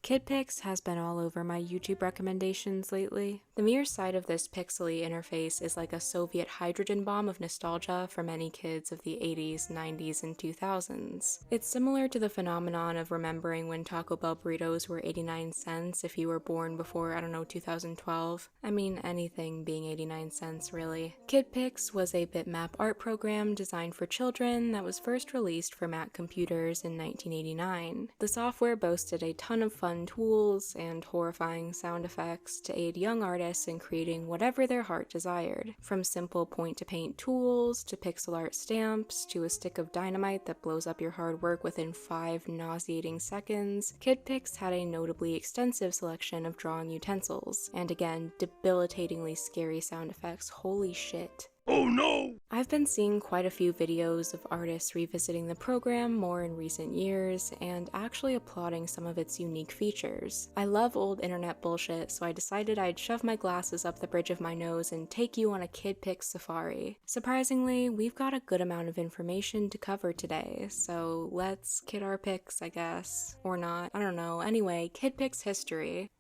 KidPix has been all over my YouTube recommendations lately. The mere sight of this pixely interface is like a Soviet hydrogen bomb of nostalgia for many kids of the 80s, 90s, and 2000s. It's similar to the phenomenon of remembering when Taco Bell burritos were 89 cents if you were born before, 2012. I mean, anything being 89 cents, really. KidPix was a bitmap art program designed for children that was first released for Mac computers in 1989. The software boasted a ton of fun tools and horrifying sound effects to aid young artists in creating whatever their heart desired. From simple point-to-paint tools, to pixel art stamps, to a stick of dynamite that blows up your hard work within 5 nauseating seconds, KidPix had a notably extensive selection of drawing utensils, and again, debilitatingly scary sound effects. Holy shit. Oh no! I've been seeing quite a few videos of artists revisiting the program more in recent years, and actually applauding some of its unique features. I love old internet bullshit, so I decided I'd shove my glasses up the bridge of my nose and take you on a KidPix safari. Surprisingly, we've got a good amount of information to cover today, so let's kid our pics, I guess. Or not, I don't know. Anyway, KidPix history.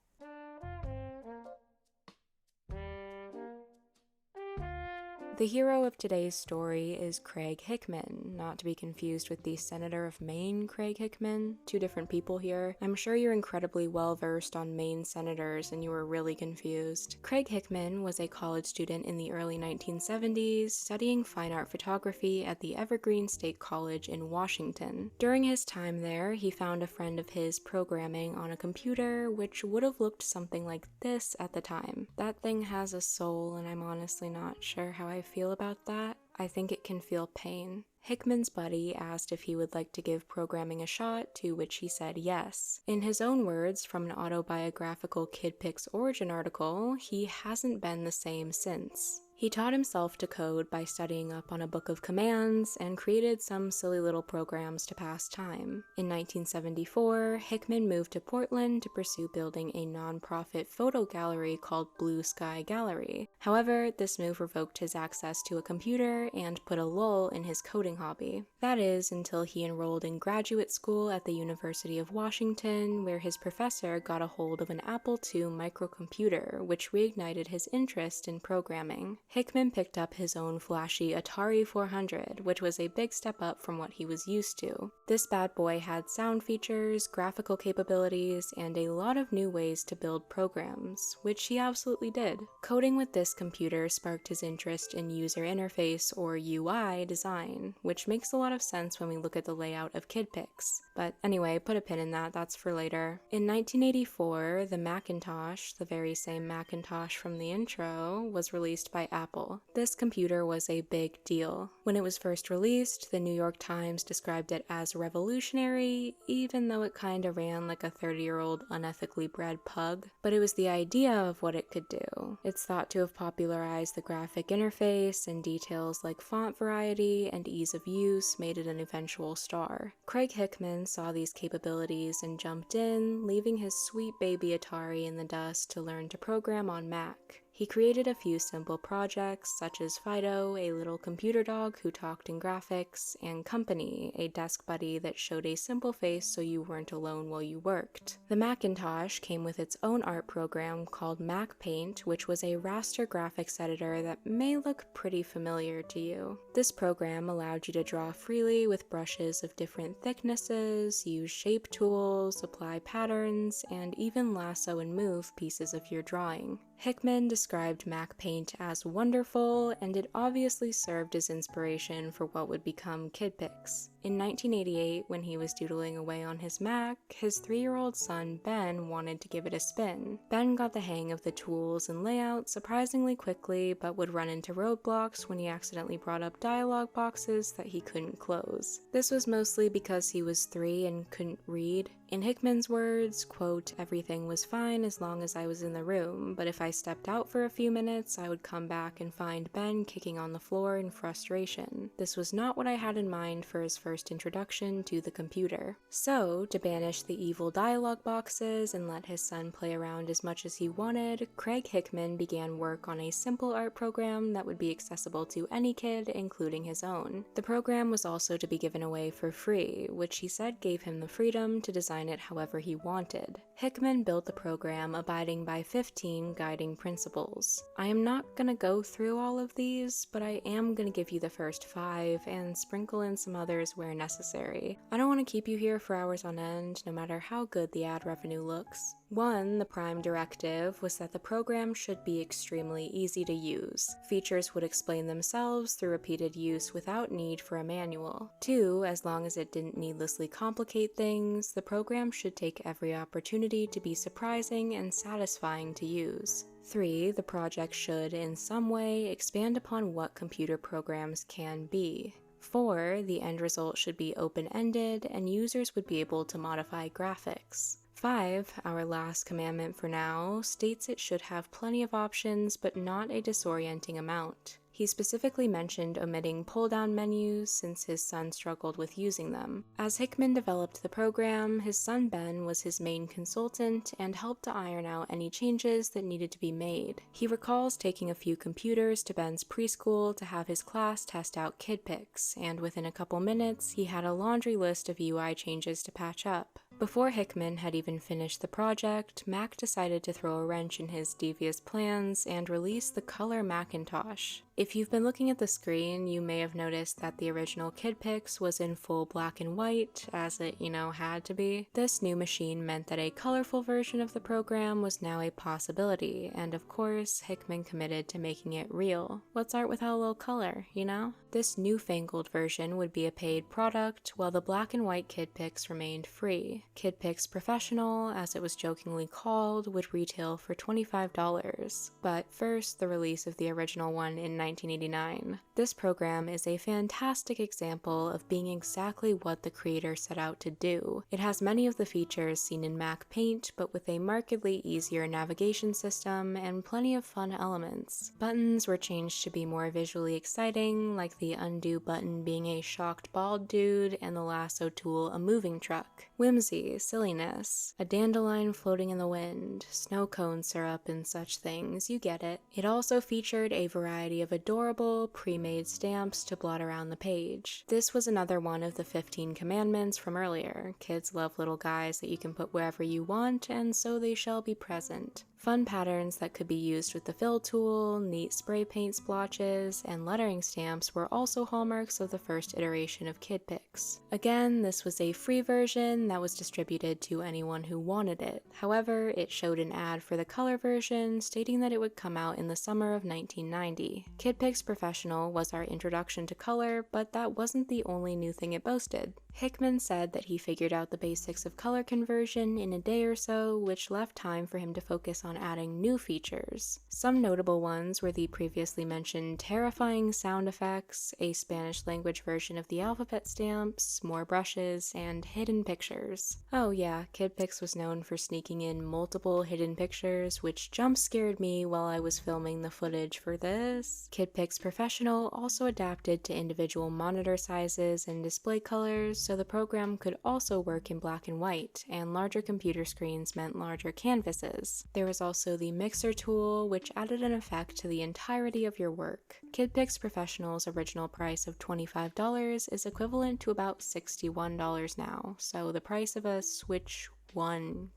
The hero of today's story is Craig Hickman, not to be confused with the Senator of Maine, Craig Hickman. Two different people here. I'm sure you're incredibly well versed on Maine senators and you were really confused. Craig Hickman was a college student in the early 1970s, studying fine art photography at the Evergreen State College in Washington. During his time there, he found a friend of his programming on a computer which would have looked something like this at the time. That thing has a soul, and I'm honestly not sure how I feel about that. I think it can feel pain. Hickman's buddy asked if he would like to give programming a shot, to which he said yes. In his own words, from an autobiographical KidPix origin article, he hasn't been the same since. He taught himself to code by studying up on a book of commands and created some silly little programs to pass time. In 1974, Hickman moved to Portland to pursue building a non-profit photo gallery called Blue Sky Gallery. However, this move revoked his access to a computer and put a lull in his coding hobby. That is, until he enrolled in graduate school at the University of Washington, where his professor got a hold of an Apple II microcomputer, which reignited his interest in programming. Hickman picked up his own flashy Atari 400, which was a big step up from what he was used to. This bad boy had sound features, graphical capabilities, and a lot of new ways to build programs, which he absolutely did. Coding with this computer sparked his interest in user interface, or UI, design, which makes a lot of sense when we look at the layout of KidPix. But anyway, put a pin in that, that's for later. In 1984, the Macintosh, the very same Macintosh from the intro, was released by Apple. This computer was a big deal. When it was first released, the New York Times described it as revolutionary, even though it kinda ran like a 30-year-old unethically bred pug. But it was the idea of what it could do. It's thought to have popularized the graphic interface, and details like font variety and ease of use made it an eventual star. Craig Hickman saw these capabilities and jumped in, leaving his sweet baby Atari in the dust to learn to program on Mac. He created a few simple projects, such as Fido, a little computer dog who talked in graphics, and Company, a desk buddy that showed a simple face so you weren't alone while you worked. The Macintosh came with its own art program called Mac Paint, which was a raster graphics editor that may look pretty familiar to you. This program allowed you to draw freely with brushes of different thicknesses, use shape tools, apply patterns, and even lasso and move pieces of your drawing. Hickman described Mac Paint as wonderful, and it obviously served as inspiration for what would become KidPix. In 1988, when he was doodling away on his Mac, his 3-year-old son Ben wanted to give it a spin. Ben got the hang of the tools and layout surprisingly quickly, but would run into roadblocks when he accidentally brought up dialog boxes that he couldn't close. This was mostly because he was 3 and couldn't read. In Hickman's words, quote, "Everything was fine as long as I was in the room, but if I stepped out for a few minutes, I would come back and find Ben kicking on the floor in frustration. This was not what I had in mind for his first first introduction to the computer. So, to banish the evil dialogue boxes and let his son play around as much as he wanted, Craig Hickman began work on a simple art program that would be accessible to any kid, including his own. The program was also to be given away for free, which he said gave him the freedom to design it however he wanted. Hickman built the program abiding by 15 guiding principles. I am not gonna go through all of these, but I am gonna give you the first 5 and sprinkle in some others where necessary. I don't want to keep you here for hours on end, no matter how good the ad revenue looks. 1. The prime directive was that the program should be extremely easy to use. Features would explain themselves through repeated use without need for a manual. 2. As long as it didn't needlessly complicate things, the program should take every opportunity to be surprising and satisfying to use. 3. The project should, in some way, expand upon what computer programs can be. 4. The end result should be open-ended, and users would be able to modify graphics. 5. Our last commandment for now states it should have plenty of options, but not a disorienting amount. He specifically mentioned omitting pull-down menus since his son struggled with using them. As Hickman developed the program, his son Ben was his main consultant and helped to iron out any changes that needed to be made. He recalls taking a few computers to Ben's preschool to have his class test out KidPix, and within a couple minutes, he had a laundry list of UI changes to patch up. Before Hickman had even finished the project, Mac decided to throw a wrench in his devious plans and release the Color Macintosh. If you've been looking at the screen, you may have noticed that the original KidPix was in full black and white, as it, had to be. This new machine meant that a colorful version of the program was now a possibility, and of course, Hickman committed to making it real. What's art without a little color, This newfangled version would be a paid product, while the black and white KidPix remained free. KidPix Professional, as it was jokingly called, would retail for $25. But first, the release of the original one in 1989. This program is a fantastic example of being exactly what the creator set out to do. It has many of the features seen in Mac Paint, but with a markedly easier navigation system and plenty of fun elements. Buttons were changed to be more visually exciting, like the undo button being a shocked bald dude and the lasso tool a moving truck. Whimsy, silliness, a dandelion floating in the wind, snow cone syrup and such things, you get it. It also featured a variety of adorable, pre-made stamps to blot around the page. This was another one of the 15 commandments from earlier. Kids love little guys that you can put wherever you want, and so they shall be present. Fun patterns that could be used with the fill tool, neat spray paint splotches, and lettering stamps were also hallmarks of the first iteration of KidPix. Again, this was a free version that was distributed to anyone who wanted it. However, it showed an ad for the color version stating that it would come out in the summer of 1990. KidPix Professional was our introduction to color, but that wasn't the only new thing it boasted. Hickman said that he figured out the basics of color conversion in a day or so, which left time for him to focus on adding new features. Some notable ones were the previously mentioned terrifying sound effects, a Spanish language version of the alphabet stamps, more brushes, and hidden pictures. Oh yeah, KidPix was known for sneaking in multiple hidden pictures, which jump scared me while I was filming the footage for this. KidPix Professional also adapted to individual monitor sizes and display colors, so the program could also work in black and white, and larger computer screens meant larger canvases. There was also the mixer tool, which added an effect to the entirety of your work. KidPix Professional's original price of $25 is equivalent to about $61 now, so the price of a Switch 1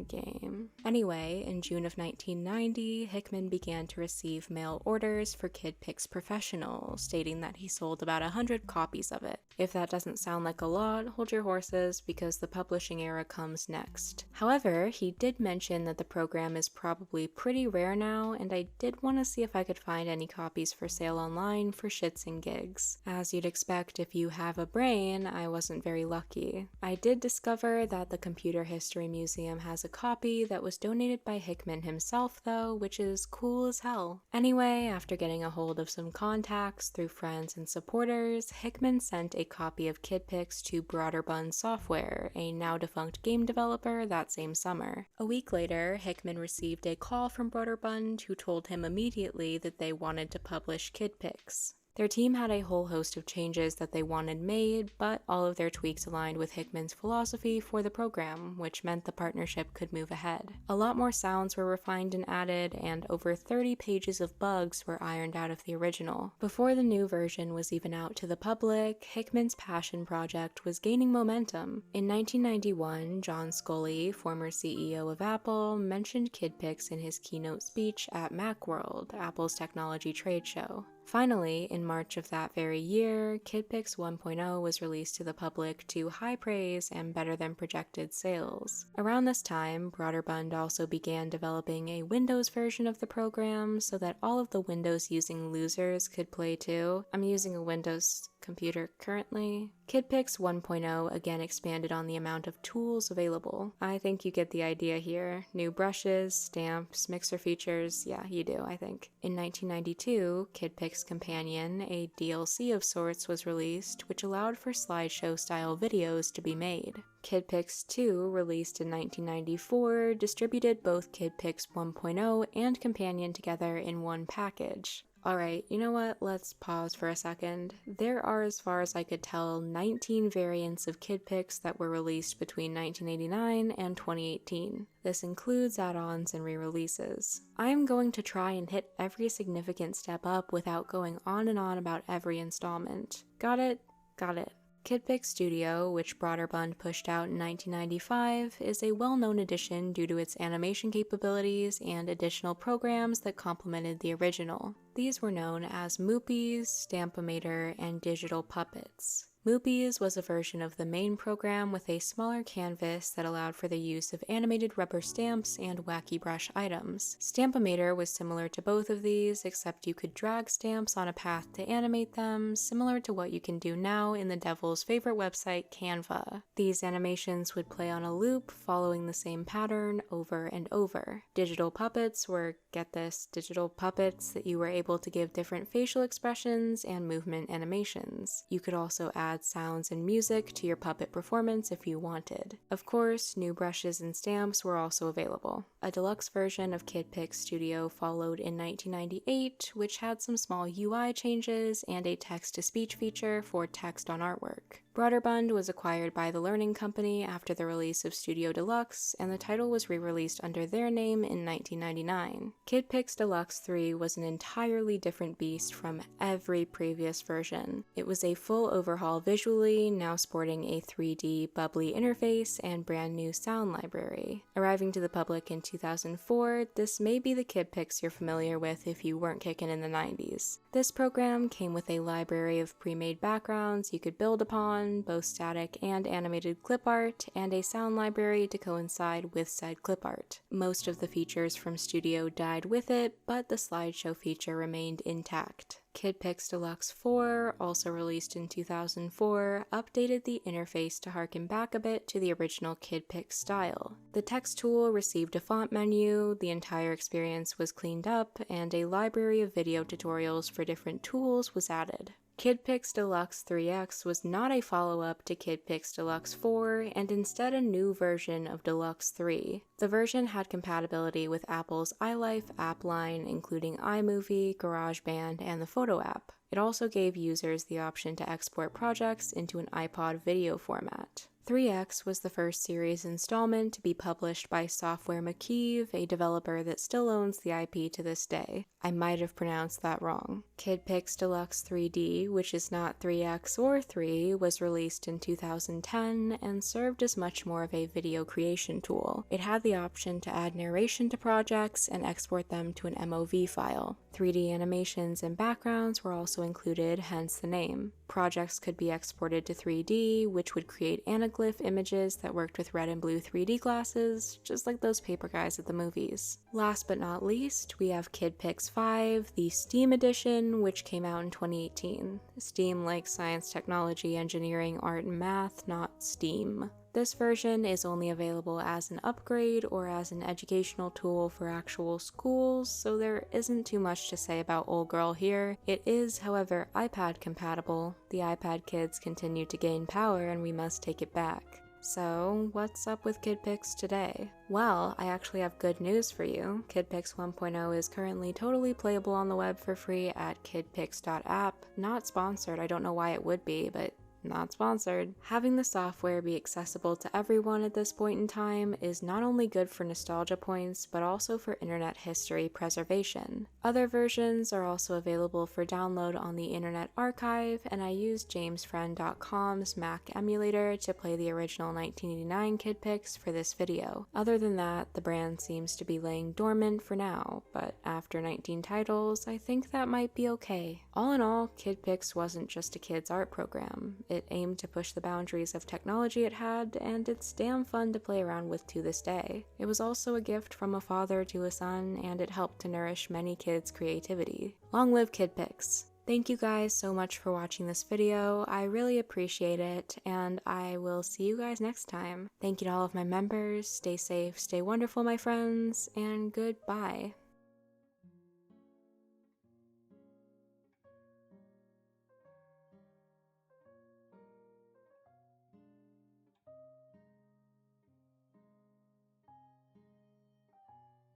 game. Anyway, in June of 1990, Hickman began to receive mail orders for KidPix Professional, stating that he sold about 100 copies of it. If that doesn't sound like a lot, hold your horses, because the publishing era comes next. However, he did mention that the program is probably pretty rare now, and I did want to see if I could find any copies for sale online for shits and gigs. As you'd expect if you have a brain, I wasn't very lucky. I did discover that the Computer History Museum has a copy that was donated by Hickman himself though, which is cool as hell. Anyway, after getting a hold of some contacts through friends and supporters, Hickman sent a copy of KidPix to Broderbund Software, a now defunct game developer, that same summer. A week later, Hickman received a call from Broderbund who told him immediately that they wanted to publish KidPix. Their team had a whole host of changes that they wanted made, but all of their tweaks aligned with Hickman's philosophy for the program, which meant the partnership could move ahead. A lot more sounds were refined and added, and over 30 pages of bugs were ironed out of the original. Before the new version was even out to the public, Hickman's passion project was gaining momentum. In 1991, John Sculley, former CEO of Apple, mentioned KidPix in his keynote speech at Macworld, Apple's technology trade show. Finally, in March of that very year, KidPix 1.0 was released to the public to high praise and better than projected sales. Around this time, Broderbund also began developing a Windows version of the program so that all of the Windows-using losers could play too. I'm using a Windows computer currently. KidPix 1.0 again expanded on the amount of tools available. I think you get the idea here. New brushes, stamps, mixer features, yeah, you do, I think. In 1992, KidPix Companion, a DLC of sorts, was released, which allowed for slideshow-style videos to be made. KidPix 2, released in 1994, distributed both KidPix 1.0 and Companion together in one package. Alright, you know what? Let's pause for a second. There are, as far as I could tell, 19 variants of KidPix that were released between 1989 and 2018. This includes add-ons and re-releases. I am going to try and hit every significant step up without going on and on about every installment. Got it? Got it. KidPix Studio, which Broderbund pushed out in 1995, is a well-known addition due to its animation capabilities and additional programs that complemented the original. These were known as Moopies, Stampomator, and Digital Puppets. Moopies was a version of the main program with a smaller canvas that allowed for the use of animated rubber stamps and wacky brush items. Stampomator was similar to both of these, except you could drag stamps on a path to animate them, similar to what you can do now in the devil's favorite website, Canva. These animations would play on a loop, following the same pattern over and over. Digital Puppets were, get this, digital puppets that you were able to give different facial expressions and movement animations. You could also add sounds and music to your puppet performance if you wanted. Of course, new brushes and stamps were also available. A deluxe version of KidPix Studio followed in 1998, which had some small UI changes and a text-to-speech feature for text on artwork. Broderbund was acquired by the Learning Company after the release of Studio Deluxe, and the title was re-released under their name in 1999. KidPix Deluxe 3 was an entirely different beast from every previous version. It was a full overhaul visually, now sporting a 3D bubbly interface and brand new sound library. Arriving to the public in 2004, this may be the KidPix you're familiar with if you weren't kicking in the 90s. This program came with a library of pre-made backgrounds you could build upon, both static and animated clip art, and a sound library to coincide with said clip art. Most of the features from Studio died with it, but the slideshow feature remained intact. KidPix Deluxe 4, also released in 2004, updated the interface to harken back a bit to the original KidPix style. The text tool received a font menu, the entire experience was cleaned up, and a library of video tutorials for different tools was added. KidPix Deluxe 3X was not a follow-up to KidPix Deluxe 4, and instead a new version of Deluxe 3. The version had compatibility with Apple's iLife app line, including iMovie, GarageBand, and the Photo app. It also gave users the option to export projects into an iPod video format. 3X was the first series installment to be published by Software McKeeve, a developer that still owns the IP to this day. I might have pronounced that wrong. KidPix Deluxe 3D, which is not 3X or 3, was released in 2010 and served as much more of a video creation tool. It had the option to add narration to projects and export them to an MOV file. 3D animations and backgrounds were also included, hence the name. Projects could be exported to 3D, which would create anaglyph images that worked with red and blue 3D glasses, just like those paper guys at the movies. Last but not least, we have KidPix 5, the Steam edition, which came out in 2018. Steam like science, technology, engineering, art, and math, not STEAM. This version is only available as an upgrade or as an educational tool for actual schools, so there isn't too much to say about Old Girl here. It is, however, iPad compatible. The iPad kids continue to gain power and we must take it back. So, what's up with KidPix today? Well, I actually have good news for you. KidPix 1.0 is currently totally playable on the web for free at kidpix.app. Not sponsored, I don't know why it would be, but not sponsored. Having the software be accessible to everyone at this point in time is not only good for nostalgia points, but also for internet history preservation. Other versions are also available for download on the Internet Archive, and I used jamesfriend.com's Mac emulator to play the original 1989 KidPix for this video. Other than that, the brand seems to be laying dormant for now, but after 19 titles, I think that might be okay. All in all, KidPix wasn't just a kids' art program. It aimed to push the boundaries of technology it had, and it's damn fun to play around with to this day. It was also a gift from a father to a son, and it helped to nourish many kids' creativity. Long live KidPix! Thank you guys so much for watching this video. I really appreciate it, and I will see you guys next time. Thank you to all of my members. Stay safe, stay wonderful, my friends, and goodbye.